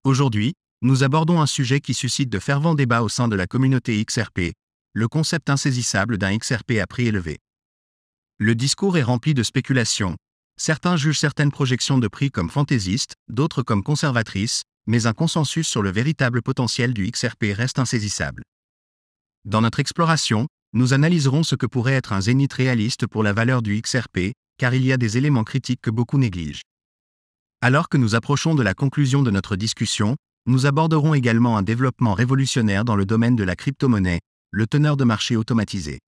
Aujourd'hui, nous abordons un sujet qui suscite de fervents débats au sein de la communauté XRP, le concept insaisissable d'un XRP à prix élevé. Le discours est rempli de spéculations. Certains jugent certaines projections de prix comme fantaisistes, d'autres comme conservatrices, mais un consensus sur le véritable potentiel du XRP reste insaisissable. Dans notre exploration, nous analyserons ce que pourrait être un zénith réaliste pour la valeur du XRP, car il y a des éléments critiques que beaucoup négligent. Alors que nous approchons de la conclusion de notre discussion, nous aborderons également un développement révolutionnaire dans le domaine de la crypto-monnaie, le teneur de marché automatisé.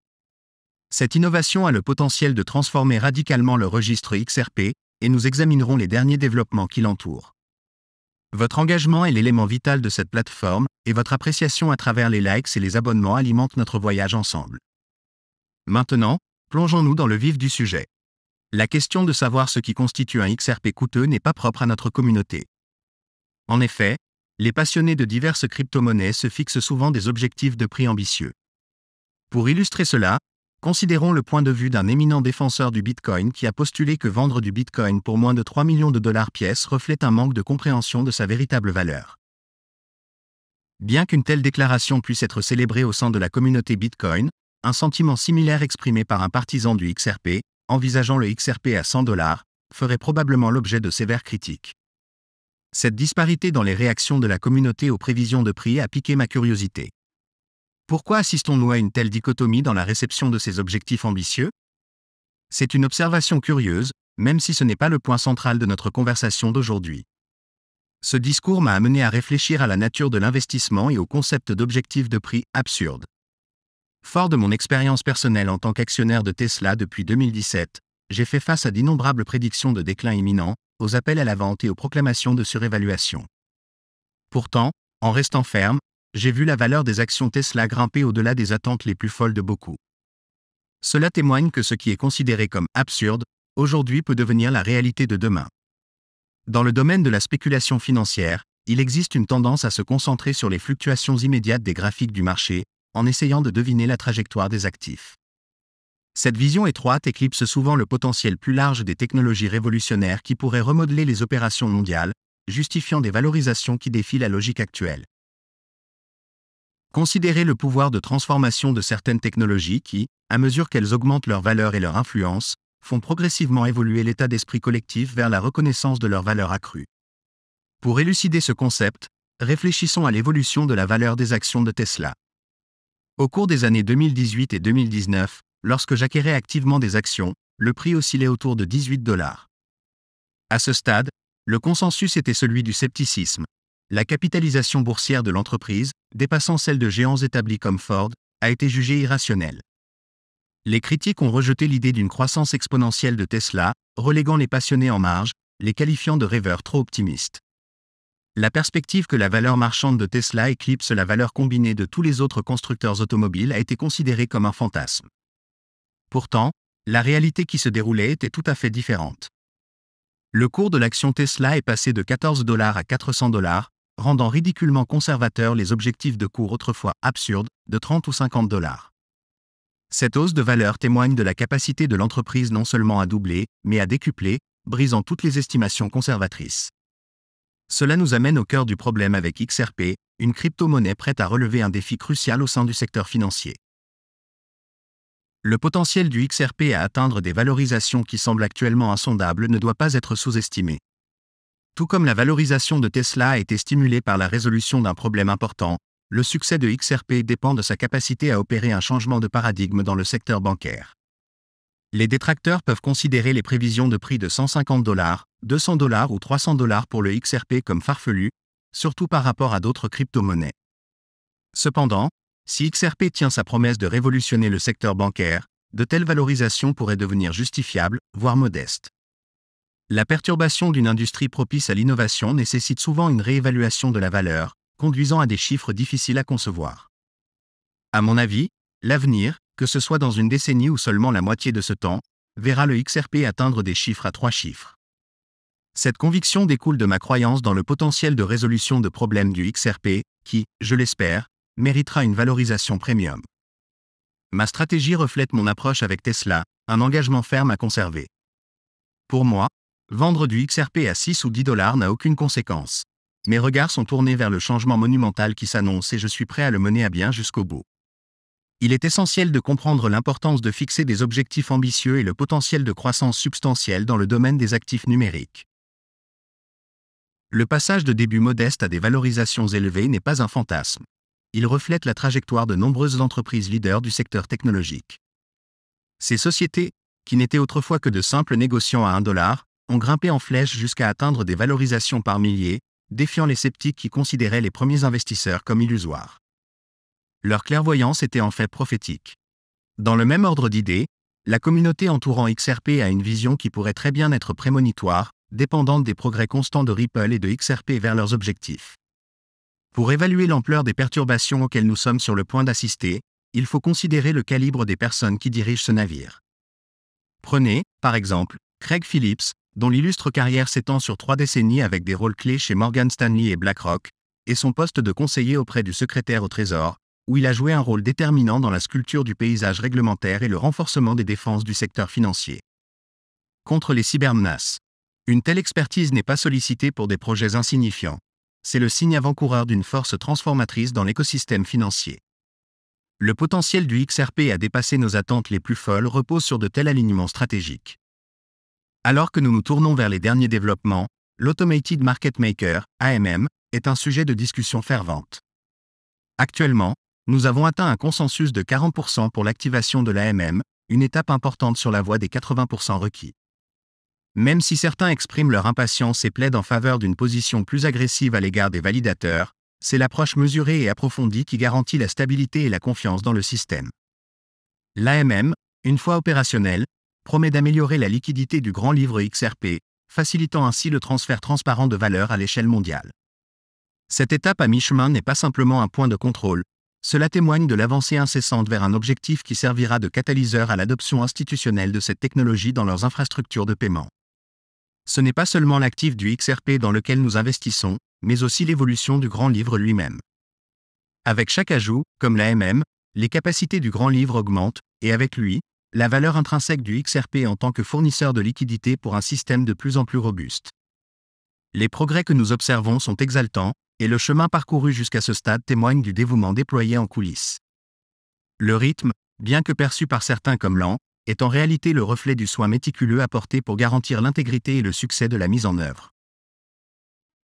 Cette innovation a le potentiel de transformer radicalement le registre XRP, et nous examinerons les derniers développements qui l'entourent. Votre engagement est l'élément vital de cette plateforme, et votre appréciation à travers les likes et les abonnements alimente notre voyage ensemble. Maintenant, plongeons-nous dans le vif du sujet. La question de savoir ce qui constitue un XRP coûteux n'est pas propre à notre communauté. En effet, les passionnés de diverses crypto-monnaies se fixent souvent des objectifs de prix ambitieux. Pour illustrer cela, considérons le point de vue d'un éminent défenseur du Bitcoin qui a postulé que vendre du Bitcoin pour moins de 3 millions de dollars pièce reflète un manque de compréhension de sa véritable valeur. Bien qu'une telle déclaration puisse être célébrée au sein de la communauté Bitcoin, un sentiment similaire exprimé par un partisan du XRP, envisageant le XRP à 100 dollars, ferait probablement l'objet de sévères critiques. Cette disparité dans les réactions de la communauté aux prévisions de prix a piqué ma curiosité. Pourquoi assistons-nous à une telle dichotomie dans la réception de ces objectifs ambitieux ? C'est une observation curieuse, même si ce n'est pas le point central de notre conversation d'aujourd'hui. Ce discours m'a amené à réfléchir à la nature de l'investissement et au concept d'objectif de prix absurde. Fort de mon expérience personnelle en tant qu'actionnaire de Tesla depuis 2017, j'ai fait face à d'innombrables prédictions de déclin imminent, aux appels à la vente et aux proclamations de surévaluation. Pourtant, en restant ferme, j'ai vu la valeur des actions Tesla grimper au-delà des attentes les plus folles de beaucoup. Cela témoigne que ce qui est considéré comme absurde, aujourd'hui peut devenir la réalité de demain. Dans le domaine de la spéculation financière, il existe une tendance à se concentrer sur les fluctuations immédiates des graphiques du marché, en essayant de deviner la trajectoire des actifs. Cette vision étroite éclipse souvent le potentiel plus large des technologies révolutionnaires qui pourraient remodeler les opérations mondiales, justifiant des valorisations qui défient la logique actuelle. Considérez le pouvoir de transformation de certaines technologies qui, à mesure qu'elles augmentent leur valeur et leur influence, font progressivement évoluer l'état d'esprit collectif vers la reconnaissance de leur valeur accrue. Pour élucider ce concept, réfléchissons à l'évolution de la valeur des actions de Tesla. Au cours des années 2018 et 2019, lorsque j'acquérais activement des actions, le prix oscillait autour de 18 dollars. À ce stade, le consensus était celui du scepticisme. La capitalisation boursière de l'entreprise, dépassant celle de géants établis comme Ford, a été jugée irrationnelle. Les critiques ont rejeté l'idée d'une croissance exponentielle de Tesla, reléguant les passionnés en marge, les qualifiant de rêveurs trop optimistes. La perspective que la valeur marchande de Tesla éclipse la valeur combinée de tous les autres constructeurs automobiles a été considérée comme un fantasme. Pourtant, la réalité qui se déroulait était tout à fait différente. Le cours de l'action Tesla est passé de 14 dollars à 400 dollars, rendant ridiculement conservateurs les objectifs de cours autrefois absurdes, de 30 ou 50 dollars. Cette hausse de valeur témoigne de la capacité de l'entreprise non seulement à doubler, mais à décupler, brisant toutes les estimations conservatrices. Cela nous amène au cœur du problème avec XRP, une crypto-monnaie prête à relever un défi crucial au sein du secteur financier. Le potentiel du XRP à atteindre des valorisations qui semblent actuellement insondables ne doit pas être sous-estimé. Tout comme la valorisation de Tesla a été stimulée par la résolution d'un problème important, le succès de XRP dépend de sa capacité à opérer un changement de paradigme dans le secteur bancaire. Les détracteurs peuvent considérer les prévisions de prix de 150 dollars, 200 dollars ou 300 dollars pour le XRP comme farfelues, surtout par rapport à d'autres crypto-monnaies. Cependant, si XRP tient sa promesse de révolutionner le secteur bancaire, de telles valorisations pourraient devenir justifiables, voire modestes. La perturbation d'une industrie propice à l'innovation nécessite souvent une réévaluation de la valeur, conduisant à des chiffres difficiles à concevoir. À mon avis, l'avenir, que ce soit dans une décennie ou seulement la moitié de ce temps, verra le XRP atteindre des chiffres à 3 chiffres. Cette conviction découle de ma croyance dans le potentiel de résolution de problèmes du XRP, qui, je l'espère, méritera une valorisation premium. Ma stratégie reflète mon approche avec Tesla, un engagement ferme à conserver. Pour moi, vendre du XRP à 6 ou 10 dollars n'a aucune conséquence. Mes regards sont tournés vers le changement monumental qui s'annonce et je suis prêt à le mener à bien jusqu'au bout. Il est essentiel de comprendre l'importance de fixer des objectifs ambitieux et le potentiel de croissance substantielle dans le domaine des actifs numériques. Le passage de débuts modestes à des valorisations élevées n'est pas un fantasme. Il reflète la trajectoire de nombreuses entreprises leaders du secteur technologique. Ces sociétés, qui n'étaient autrefois que de simples négociants à $1, ont grimpé en flèche jusqu'à atteindre des valorisations par milliers, défiant les sceptiques qui considéraient les premiers investisseurs comme illusoires. Leur clairvoyance était en fait prophétique. Dans le même ordre d'idées, la communauté entourant XRP a une vision qui pourrait très bien être prémonitoire, dépendante des progrès constants de Ripple et de XRP vers leurs objectifs. Pour évaluer l'ampleur des perturbations auxquelles nous sommes sur le point d'assister, il faut considérer le calibre des personnes qui dirigent ce navire. Prenez, par exemple, Craig Phillips, dont l'illustre carrière s'étend sur 3 décennies avec des rôles clés chez Morgan Stanley et BlackRock, et son poste de conseiller auprès du secrétaire au Trésor, où il a joué un rôle déterminant dans la sculpture du paysage réglementaire et le renforcement des défenses du secteur financier. Contre les cybermenaces. Une telle expertise n'est pas sollicitée pour des projets insignifiants. C'est le signe avant-coureur d'une force transformatrice dans l'écosystème financier. Le potentiel du XRP à dépasser nos attentes les plus folles repose sur de tels alignements stratégiques. Alors que nous nous tournons vers les derniers développements, l'Automated Market Maker, AMM, est un sujet de discussion fervente. Actuellement, nous avons atteint un consensus de 40% pour l'activation de l'AMM, une étape importante sur la voie des 80% requis. Même si certains expriment leur impatience et plaident en faveur d'une position plus agressive à l'égard des validateurs, c'est l'approche mesurée et approfondie qui garantit la stabilité et la confiance dans le système. L'AMM, une fois opérationnelle, promet d'améliorer la liquidité du grand livre XRP, facilitant ainsi le transfert transparent de valeur à l'échelle mondiale. Cette étape à mi-chemin n'est pas simplement un point de contrôle, cela témoigne de l'avancée incessante vers un objectif qui servira de catalyseur à l'adoption institutionnelle de cette technologie dans leurs infrastructures de paiement. Ce n'est pas seulement l'actif du XRP dans lequel nous investissons, mais aussi l'évolution du grand livre lui-même. Avec chaque ajout, comme l'AMM, les capacités du grand livre augmentent, et avec lui, la valeur intrinsèque du XRP en tant que fournisseur de liquidités pour un système de plus en plus robuste. Les progrès que nous observons sont exaltants, et le chemin parcouru jusqu'à ce stade témoigne du dévouement déployé en coulisses. Le rythme, bien que perçu par certains comme lent, est en réalité le reflet du soin méticuleux apporté pour garantir l'intégrité et le succès de la mise en œuvre.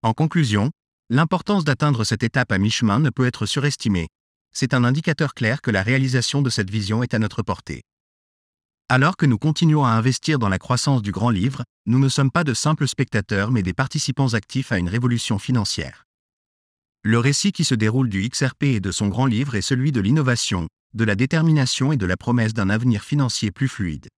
En conclusion, l'importance d'atteindre cette étape à mi-chemin ne peut être surestimée. C'est un indicateur clair que la réalisation de cette vision est à notre portée. Alors que nous continuons à investir dans la croissance du grand livre, nous ne sommes pas de simples spectateurs mais des participants actifs à une révolution financière. Le récit qui se déroule du XRP et de son grand livre est celui de l'innovation, de la détermination et de la promesse d'un avenir financier plus fluide.